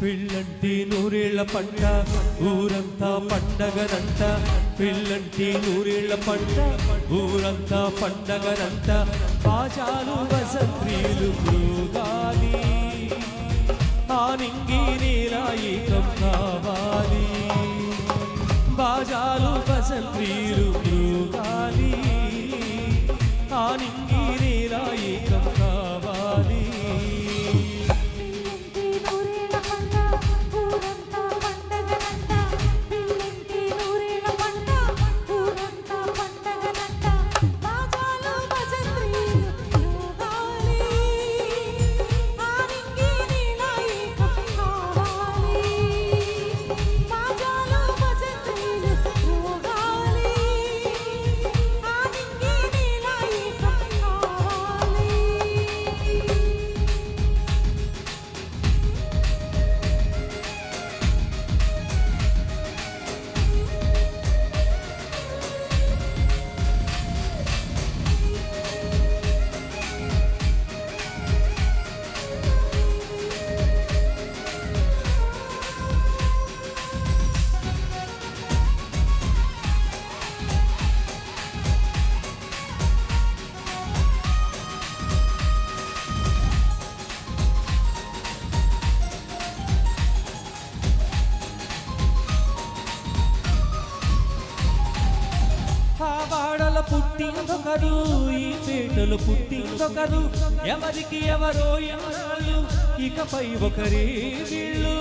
పిల్లంటి నూరేళ్ల పంట ఊరంతా పండగనంట, పిల్లంటి నూరేళ్ల పంట ఊరంతా పండగనంట. బాజాలు వసంత్రీలు మృగాలి, ఆనింగి నీరాయికం కావాలి. బాజాలు వసంత్రీలు మృగాలి, ఆనింగి నీరాయికం కావాలి. పుట్టిందొకరు, ఈ పేటలు పుట్టిందొకరు, ఎవరికి ఎవరో ఎవరాలు, ఇకపై ఒకరే వీళ్ళు.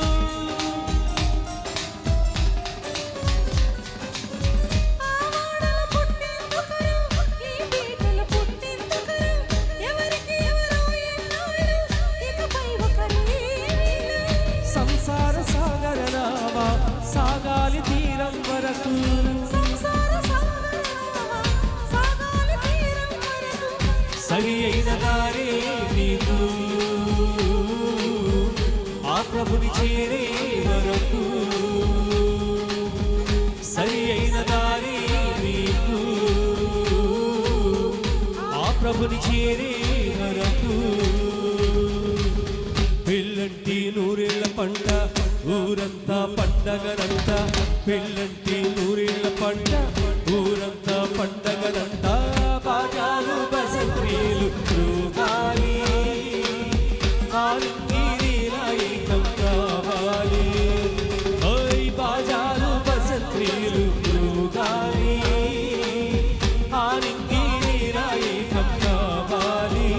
సంసార సాగర నావా సాగాలి తీరం వరకు, సరి అయిన దారే నీకు ఆ ప్రభుని చేరే వరకు, సరి అయిన దారే నీకు ఆ ప్రభుని చేరే వరకు. పిల్లంటి నూరేళ్ల పంట ఊరంతా పండగనంట, పిల్లంటి నూరేళ్ల పంట ఊరంతా పండగనంట. బాజాలు బసంత్రీలు మృగాలి, ఆనింగి నీరాయికం కావాలి. ఓయ్ బాజాలు బసంత్రీలు మృగాలి, ఆనింగి నీరాయికం కావాలి.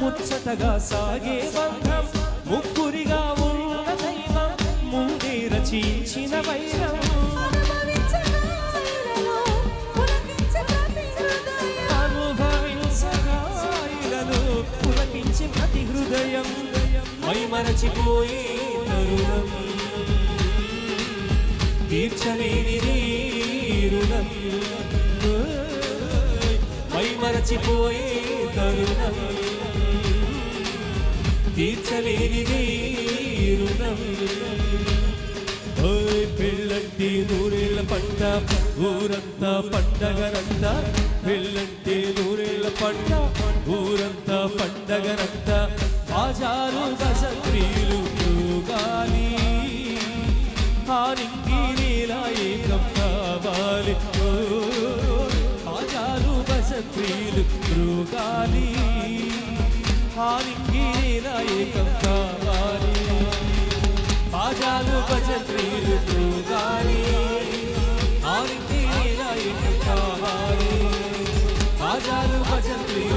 ముచ్చటగా సాగే బంధం, ముగ్గురిగా ఉన్న దైవం, ముందే రచించిన వైరం. అనుభవించగాయలను పులకించి ప్రతి హృదయం, మైమరచిపోయే తరుణం, తీర్చలేని రుణం, మైమరచిపోయే తరుణం, తీర్చలేని రుణం. ఓయ్ పిల్లంటి నూరేళ్ల పంట ఊరంతా పండగనంట, పిల్లంటి నూరేళ్ల పంట ఊరంతా పండగనంట. బాజాలు బసంత్రీలు మృగాలి, ఆనింగి నీరాయికం కావాలి. బాజాలు బసంత్రీలు మృగాలి, ఆనింగి నీరాయికం కావాలి. బాజాలు బసంత్రీలు మృగాలి, ఆనింగి బజారు భజంత్రీలు